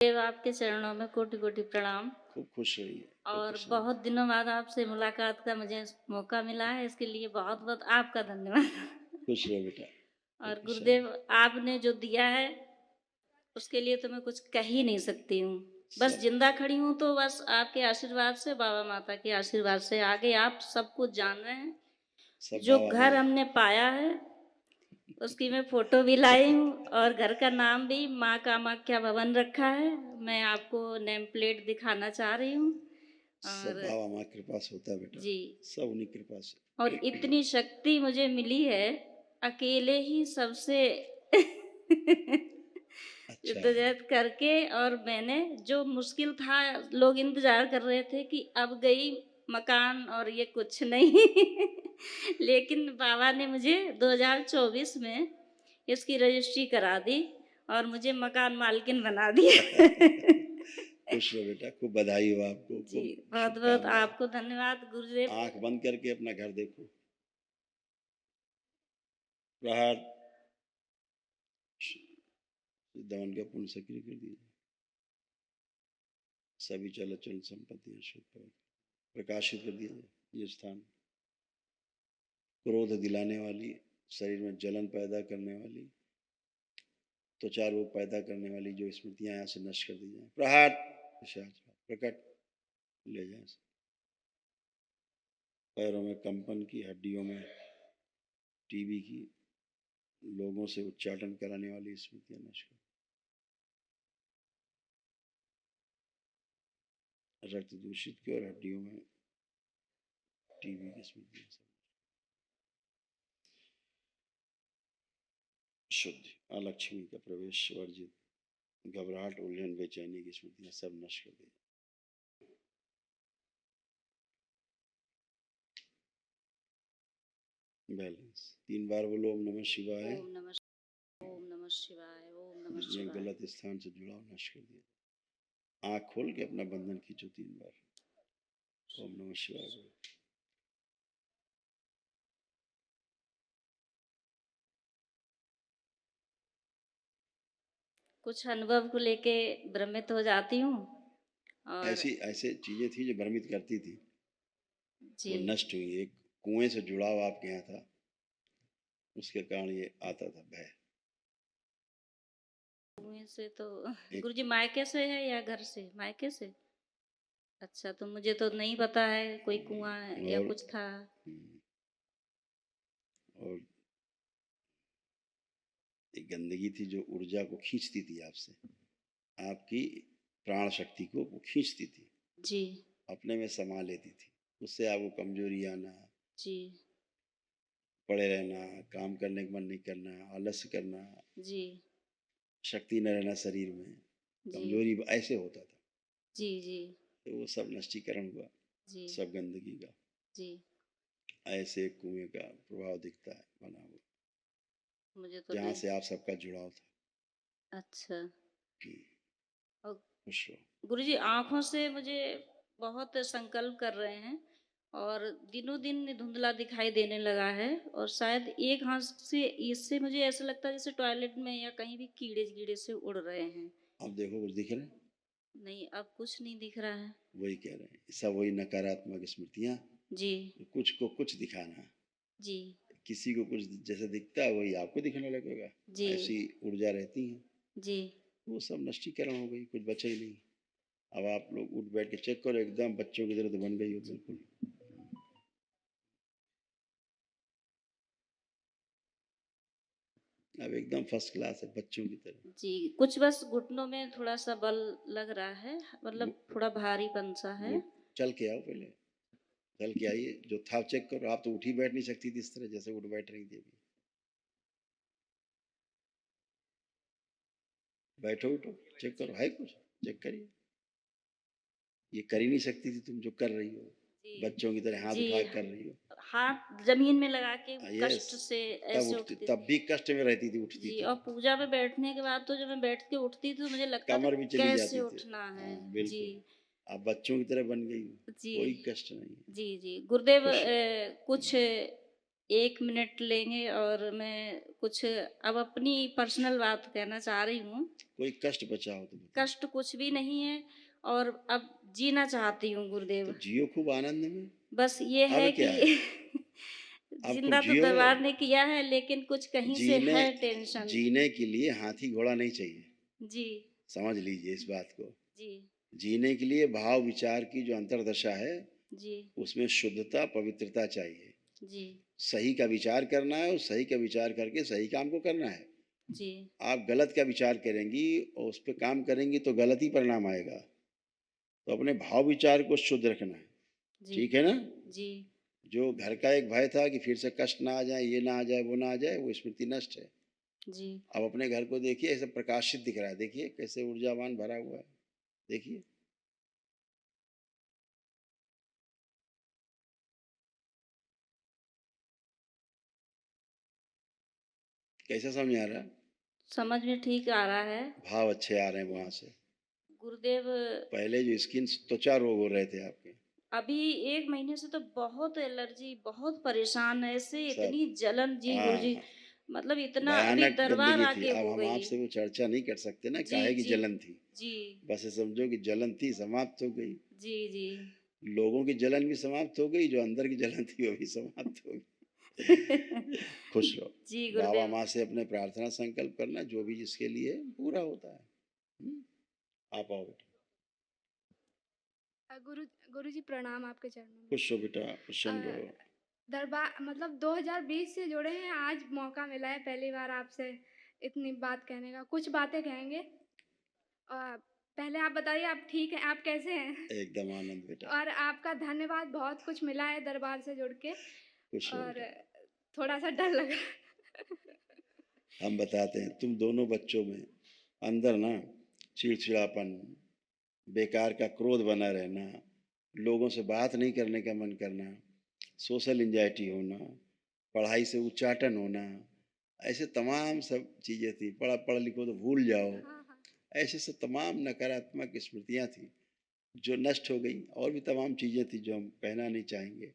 देव आपके चरणों में कोटि-कोटि प्रणाम। खूब खुश रहिए, और खुश रहिए। बहुत दिनों बाद आपसे मुलाकात का मुझे मौका मिला है, इसके लिए बहुत-बहुत आपका धन्यवाद। खुश रहो बेटा, और खुश रहो। गुरुदेव आपने जो दिया है, उसके लिए तो मैं कुछ कह ही नहीं सकती हूँ। बस सब ज़िंदा खड़ी हूँ तो बस आपके आशीर्वाद से, बाबा माता के आशीर्वाद से। आगे आप सब कुछ जान रहे हैं। सब जो बाबा घर देंगे। हमने पाया है, उसकी मैं फ़ोटो भी लाई हूँ और घर का नाम भी माँ कामाख्या भवन रखा है। मैं आपको नेम प्लेट दिखाना चाह रही हूँ। सब और बाबा माँ की कृपा से होता है बेटा। जी, सब उन्हीं की कृपा और से। इतनी शक्ति मुझे मिली है, अकेले ही सबसे अच्छा है। जद्दोजहद करके। और मैंने जो मुश्किल था, लोग इंतज़ार कर रहे थे कि अब गई मकान और ये कुछ नहीं। लेकिन बाबा ने मुझे 2024 में इसकी रजिस्ट्री करा दी और मुझे मकान मालकिन बना दिया। खुश रहो बेटा, खूब बधाई हो आपको, जी, खूब बहुत-बहुत शुभकामनाएं। आपको धन्यवाद गुरुदेव। आंख बंद करके अपना घर देखो। प्रहार दमन का पुण्य सक्रिय कर दीजिए। सभी चल अचल संपत्तियां शुभ प्रकाशित कर दीजिए। ये स्थान क्रोध दिलाने वाली, शरीर में जलन पैदा करने वाली, त्वचा रोग पैदा करने वाली जो स्मृतियां यहाँ से नष्ट कर दी जाए। प्रहार प्रकट ले जाए। पैरों में कंपन की, हड्डियों में टीबी की, लोगों से उच्चाटन कराने वाली स्मृतियां नष्ट कर। रक्त दूषित की और हड्डियों में टीबी की स्मृतियां सब शुद्ध। अलक्ष्मी का प्रवेश वर्जित, घबराहट, उलझन, बेचैनी की स्मृतियां सब नष्ट कर दी। बैलेंस 3 बार बोलो ओम नमः शिवाय। ओम नमः ओम नमः शिवाय, ओम नमः ये शिवाय। गलत स्थान से जुड़ाव नष्ट कर दिया। आंख खोल के अपना बंधन खींचो 3 बार। ओम नमः शिवाय बोलो। कुछ अनुभव को लेके भ्रमित हो जाती हूँ। और ऐसी ऐसे चीजें थी जो भ्रमित करती थी, जी, वो नष्ट हुई। एक कुएं से जुड़ाव आपके यहाँ था, उसके कारण ये आता था भय। कुएं से तो एक गुरुजी मायके से है या घर से? मायके से? अच्छा, तो मुझे तो नहीं पता है कोई कुआं या और कुछ था। और एक गंदगी थी जो ऊर्जा को खींचती थी आपसे, आपकी प्राण शक्ति को वो खींचती थी, जी, अपने में समा लेती थी। उससे आपको कमजोरी आना, जी, पड़े रहना, काम करने का मन नहीं करना, आलस्य करना, जी, शक्ति न रहना शरीर में, जी, कमजोरी, ऐसे होता था। जी, जी, तो वो सब नष्टीकरण हुआ, जी, सब गंदगी का। जी। ऐसे एक कुएं का प्रभाव दिखता है बना हुआ, मुझे तो जहाँ नहीं। से आप सबका जुड़ाव था। अच्छा। और खुश रहो। गुरुजी आँखों से मुझे बहुत संकल्प कर रहे हैं और दिनों दिन धुंधला दिखाई देने लगा है। और शायद एक हाथ से इससे मुझे ऐसा लगता है जैसे टॉयलेट में या कहीं भी कीड़े-कीड़े से उड़ रहे हैं। अब देखो कुछ दिख रहा है? नहीं, अब कुछ नहीं दिख रहा है। वही कह रहे हैं, सब वही नकारात्मक स्मृतियाँ, जी, कुछ को कुछ दिखाना। जी, किसी को कुछ जैसे दिखता है वही आपको दिखने लगेगा। जी, ऐसी ऊर्जा रहती है। जी। वो सब नष्टीकरण हो गई, कुछ बचा ही नहीं। अब आप लोग उठ बैठ के चेक करो, एकदम बच्चों की तरह तो बन गई हो बिल्कुल। अब एकदम फर्स्ट क्लास है, बच्चों की तरह। जी, कुछ बस घुटनों में थोड़ा-सा बल लग रहा है, मतलब घुट थोड़ा भारीपन-सा है। घुट चल के आओ पहले, चल के आइए, जो था चेक करो। आप तो उठ ही बैठ नहीं सकती थी इस तरह जैसे उठ बैठ रही थी अभी। बैठो उठो, चेक करो, है कुछ, चेक करिए। ये कर ही नहीं सकती थी तुम जो कर रही हो, जी, बच्चों की तरह हाथ जी। उठा के कर रही हो। हाथ ज़मीन में लगा के यस, कष्ट से तब ऐसे उठती, उठती थी। तब भी कष्ट में रहती थी, उठती जी, तो। और पूजा में बैठने के बाद तो जब मैं बैठ के उठती थी तो मुझे लगता था कमर भी चली कैसे जाती थी। उठना है। हाँ जी, बिल्कुल। आप बच्चों की तरह बन गई हो, जी, कोई कष्ट नहीं है। जी, जी। गुरुदेव खुश रहो। कुछ 1 मिनट लेंगे और मैं कुछ अब अपनी पर्सनल बात कहना चाह रही हूँ। कोई कष्ट बचा हो तो बताओ। कष्ट कुछ भी नहीं है और अब जीना चाहती हूँ तो गुरुदेव। जियो खूब आनंद में। बस ये अब है क्या कि है? अब खूब जिंदा तो जियो। दरबार ने किया है लेकिन कुछ कहीं से जीने है टेंशन। जीने के लिए हाथी घोड़ा नहीं चाहिए। जी, समझ लीजिए इस बात को। जी, जीने के लिए भाव विचार की जो अंतर्दशा है, जी, उसमें शुद्धता पवित्रता चाहिए। जी, सही का विचार करना है और सही का विचार करके सही काम को करना है। जी, आप गलत का विचार करेंगी और उस पर काम करेंगी तो गलत ही परिणाम आएगा। तो अपने भाव विचार को शुद्ध रखना है। जी, ठीक है ना? जी, जो घर का एक भय था कि फिर से कष्ट ना आ जाए, ये ना आ जाए, वो ना आ जाए, वो स्मृति नष्ट है। जी, अब अपने घर को देखिए, ऐसे प्रकाशित दिख रहा है। देखिए कैसे ऊर्जावान भरा हुआ है। देखिए। कैसा समझ में आ रहा है? समझ में ठीक आ रहा है। भाव अच्छे आ रहे हैं वहां से। गुरुदेव पहले जो स्किन त्वचा रोग हो रहे थे आपके, अभी 1 महीने से तो बहुत एलर्जी, बहुत परेशान है ऐसे सब। इतनी जलन जी गुरुजी हाँ, मतलब इतना अभी भयानक दरबार गंदगी थी। आके अब हो हम गई। आपसे वो चर्चा नहीं कर सकते ना, जी, काहे की जी, जलन थी। जी, बस ये समझो कि जलन थी, समाप्त हो गई। जी, जी। लोगों की जलन भी समाप्त हो गई, जो अंदर की जलन थी वो भी समाप्त हो गई। खुश रहो। जी बाबा गुरुदेव। माँ से अपने प्रार्थना संकल्प करना, जो भी जिसके लिए है, पूरा होता है। हम्म? आप आओ बेटा। गुरु गुरु जी प्रणाम आपके चरणों में। खुश रहो बेटा, प्रसन्न अ, रहो। दरबार मतलब 2020 से जुड़े हैं, आज मौका मिला है पहली बार आपसे इतनी बात कहने का। कुछ बातें कहेंगे। पहले आप बताइए, आप ठीक हैं, आप कैसे हैं? एकदम आनंद बेटा। और आपका धन्यवाद, बहुत कुछ मिला है दरबार से जुड़ के। खुश रहो और बेटा। थोड़ा सा डर लग रहा हम बताते हैं, तुम दोनों बच्चों में अंदर ना चिड़चिड़ापन, बेकार का क्रोध बना रहना, लोगों से बात नहीं करने का मन करना, सोशल एंजाइटी होना, पढ़ाई से उच्चाटन होना, ऐसे तमाम सब चीज़ें थी। पढ़ लिखो तो भूल जाओ। हाँ, हाँ। ऐसे सब तमाम नकारात्मक स्मृतियाँ थी जो नष्ट हो गई। और भी तमाम चीज़ें थी जो हम कहना नहीं चाहेंगे।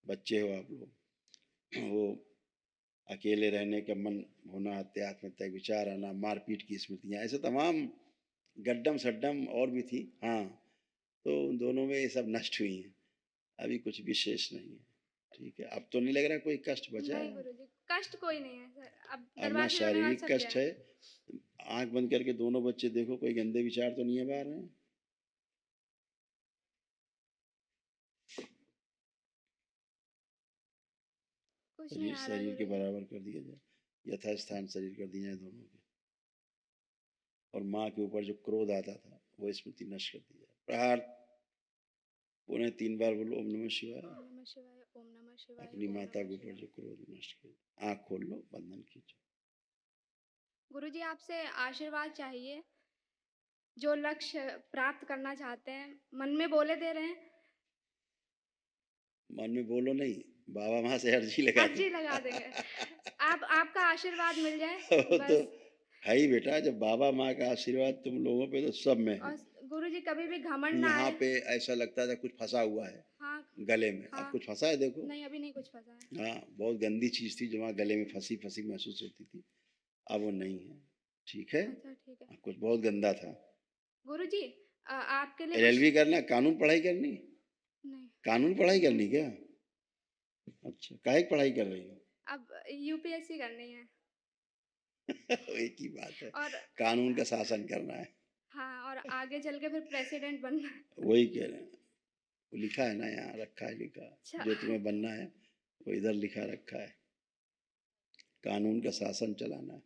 बच्चे हो आप लोग, वो अकेले रहने का मन होना, आत्महत्या के विचार आना, मारपीट की स्मृतियाँ, ऐसे तमाम गड्डम सड्डम और भी थी। हाँ, तो उन दोनों में ये सब नष्ट हुई हैं। अभी कुछ विशेष नहीं है। ठीक है, अब तो नहीं लग रहा कोई कष्ट बचा नहीं है। गुरुजी, कष्ट कोई नहीं है सर। अब अब ना दरबार से जुड़ने के बाद शारीरिक सब गया कष्ट है। है। आंख बंद करके दोनों बच्चे देखो, कोई गंदे विचार तो नहीं है बाहर में। कुछ नहीं शरीर आ रहा शरीर के गुरुजी। बराबर कर दिया जाए, यथास्थान शरीर कर दिया जाए दोनों के। और माँ के ऊपर जो क्रोध आता था वो स्मृति नष्ट कर दी जाए। प्रहार पुनः 3 बार बोलो, ओम नमः शिवाय। ओम नमः शिवाय, ओम नमः शिवाय, अपनी ओम माता नमः के ऊपर शिवाय। जो क्रोध नष्ट कर। आँख खोल लो, बंधन खींचो। गुरुजी आपसे आशीर्वाद चाहिए। जो लक्ष्य प्राप्त करना चाहते हैं, मन में बोले दे रहे हैं, मन में बोलो नहीं, बाबा माँ से अर्जी लगा दो। अर्जी लगा देंगे। आपका आशीर्वाद मिल जाए वो तो बस। है ही बेटा, जब बाबा माँ का आशीर्वाद तुम लोगों पे तो सब में है। और गुरुजी कभी भी घमंड ना यहाँ आए। पे ऐसा लगता था कुछ फंसा हुआ है हाँ, गले में। अब हाँ। कुछ फंसा है देखो। नहीं, अभी नहीं कुछ फंसा है। हाँ, बहुत गंदी चीज थी जो वहाँ गले में फंसी फंसी महसूस होती थी। अब वो नहीं है। ठीक है। अच्छा, ठीक है। कुछ बहुत गंदा था। गुरुजी आपके लिए कुछ एलएलबी करना, कानून पढ़ाई करनी। नहीं। कानून पढ़ाई करनी क्या? अच्छा, काहे की पढ़ाई कर रही हो? अब यूपीएससी करनी है। एक ही बात है, और कानून का शासन करना है। हाँ, और आगे चल के फिर प्रेसिडेंट बनना है। वही कह रहे हैं। वो लिखा है ना, यहाँ रखा है लिखा, अच्छा। जो तुम्हें बनना है वो इधर लिखा रखा है। कानून का शासन चलाना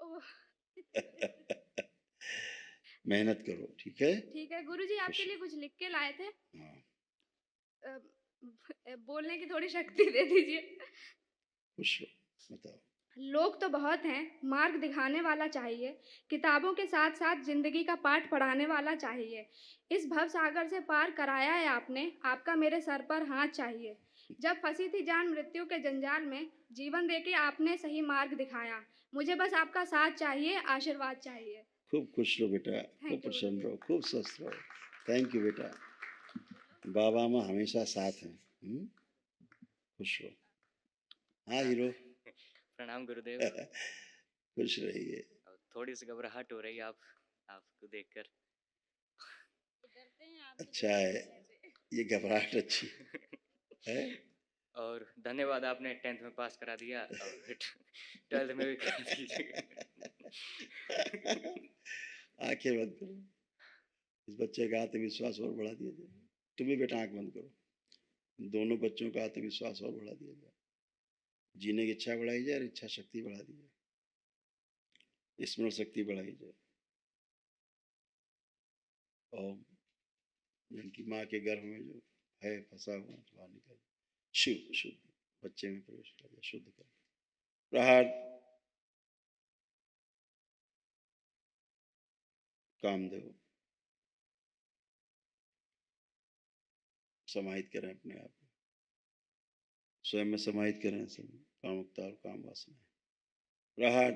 ओह, है। मेहनत करो, ठीक है। ठीक है गुरुजी, आपके खुश लिए कुछ लिख के लाए थे। हाँ, अ, बोलने की थोड़ी शक्ति दे दीजिए। खुश रहो, बताओ। लोग तो बहुत हैं, मार्ग दिखाने वाला चाहिए। किताबों के साथ साथ जिंदगी का पाठ पढ़ाने वाला चाहिए। इस भव सागर से पार कराया है आपने, आपका मेरे सर पर हाथ चाहिए। जब फंसी थी जान मृत्यु के जंजाल में, जीवन देके आपने सही मार्ग दिखाया। मुझे बस आपका साथ चाहिए, आशीर्वाद चाहिए। खूब खुश रहो बेटा, खूब थैंक यू प्रसन्न गुरुजी। रहो, खूब स्वस्थ रहो। थैंक यू बेटा। बाबा माँ हमेशा साथ हैं। खुश रहो। हाँ हीरो। प्रणाम गुरुदेव। खुश रहिए। थोड़ी सी घबराहट हो रही है आपको देखकर। डरते हैं आप तो अच्छा डरते है, हैं ऐसे। ये घबराहट अच्छी है। और धन्यवाद, आपने 10th में पास करा दिया और 12th में भी करा दीजिएगा। आंखें बंद करो, इस बच्चे का आत्मविश्वास और बढ़ा दिया जाए। तुम भी बेटा आंख बंद करो, दोनों बच्चों का आत्मविश्वास और बढ़ा दिया जाए, जीने की इच्छा बढ़ाई जाए और इच्छा शक्ति बढ़ा दी जाए, स्मरण शक्ति बढ़ाई जाए। ओम, जिनकी माँ के गर्भ में जो है फंसा हुआ बाहर निकल, शिव शुद्ध बच्चे में प्रवेश कर जाए, शुद्ध कर। प्रहार कामदेव समाहित करें अपने आप में, स्वयं में समाहित करें सब कामुकता और काम वासना। प्रहार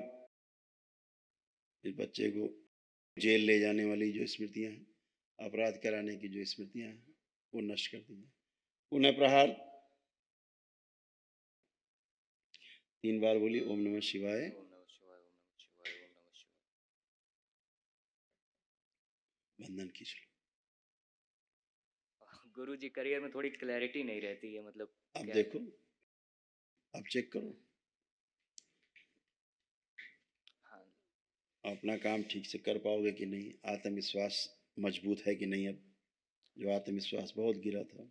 इस बच्चे को जेल ले जाने वाली जो स्मृतियां हैं, अपराध कराने की जो स्मृतियां हैं, वो नष्ट कर दी जाए। उन्हें प्रहार 3 बार बोली ओम नमः शिवाय। ओम नमः शिवाय, ओम नमः शिवाय, ओम नमः शिवाय। बंधन खींच लो। गुरुजी, करियर में थोड़ी क्लैरिटी नहीं रहती है, मतलब अब क्या देखो, अब चेक करो हाँ अपना काम ठीक से कर पाओगे कि नहीं, आत्मविश्वास मजबूत है कि नहीं। अब जो आत्मविश्वास बहुत गिरा था,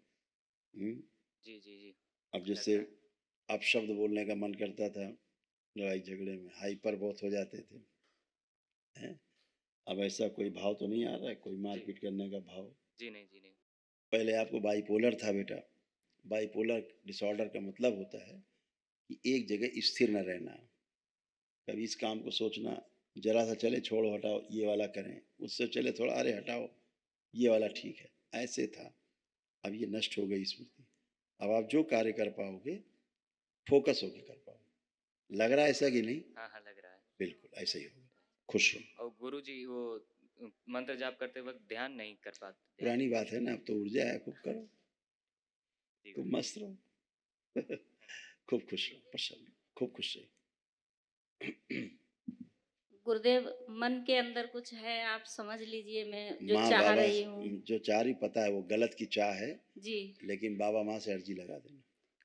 जी जी जी। अब जैसे अब शब्द बोलने का मन करता था, लड़ाई झगड़े में हाइपर बहुत हो जाते थे, हैं? अब ऐसा कोई भाव तो नहीं आ रहा है, कोई मारपीट करने का भाव। जी नहीं, जी नहीं। पहले आपको बाइपोलर था बेटा। बाइपोलर डिसऑर्डर का मतलब होता है कि एक जगह स्थिर न रहना, कभी इस काम को सोचना, जरा सा चले छोड़ो हटाओ ये वाला करें, उससे चले थोड़ा अरे हटाओ ये वाला ठीक है, ऐसे था। अब ये नष्ट हो गई स्मृति। अब आप जो कार्य कर पाओगे फोकस होके कर पाओगे। लग रहा है ऐसा कि नहीं? हाँ हाँ, लग रहा है। बिल्कुल ऐसा ही होगा। खुश रहो। और गुरुजी, वो मंत्र जाप करते वक्त ध्यान नहीं कर पाते। पुरानी बात है ना, अब तो ऊर्जा है, खूब करो, जी खूब मस्त रहो। खूब खुश रहो, प्रसन्न, खूब खुश रहो। गुरुदेव, मन के अंदर कुछ है, आप समझ लीजिए, मैं जो माँ चाह बाबा रही हूँ। जो चाह रही पता है वो गलत की चाह है, जी, लेकिन बाबा माँ से अर्जी लगा देना।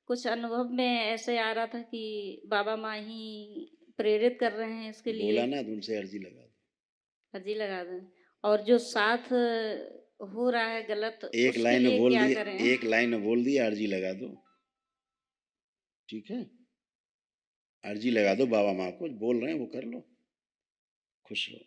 कुछ अनुभव में ऐसे आ रहा था कि बाबा माँ ही प्रेरित कर रहे हैं इसके लिए। बोला ना, तो उनसे अर्जी लगा दो। अर्जी लगा दें। और जो साथ हो रहा है गलत, एक उसके लाइन में लिए बोल क्या दिया, करें? एक लाइन में बोल दिया, अर्जी लगा दो। ठीक है, अर्जी लगा दो, बाबा माँ को बोल रहे हैं वो कर लो। खुश रहो।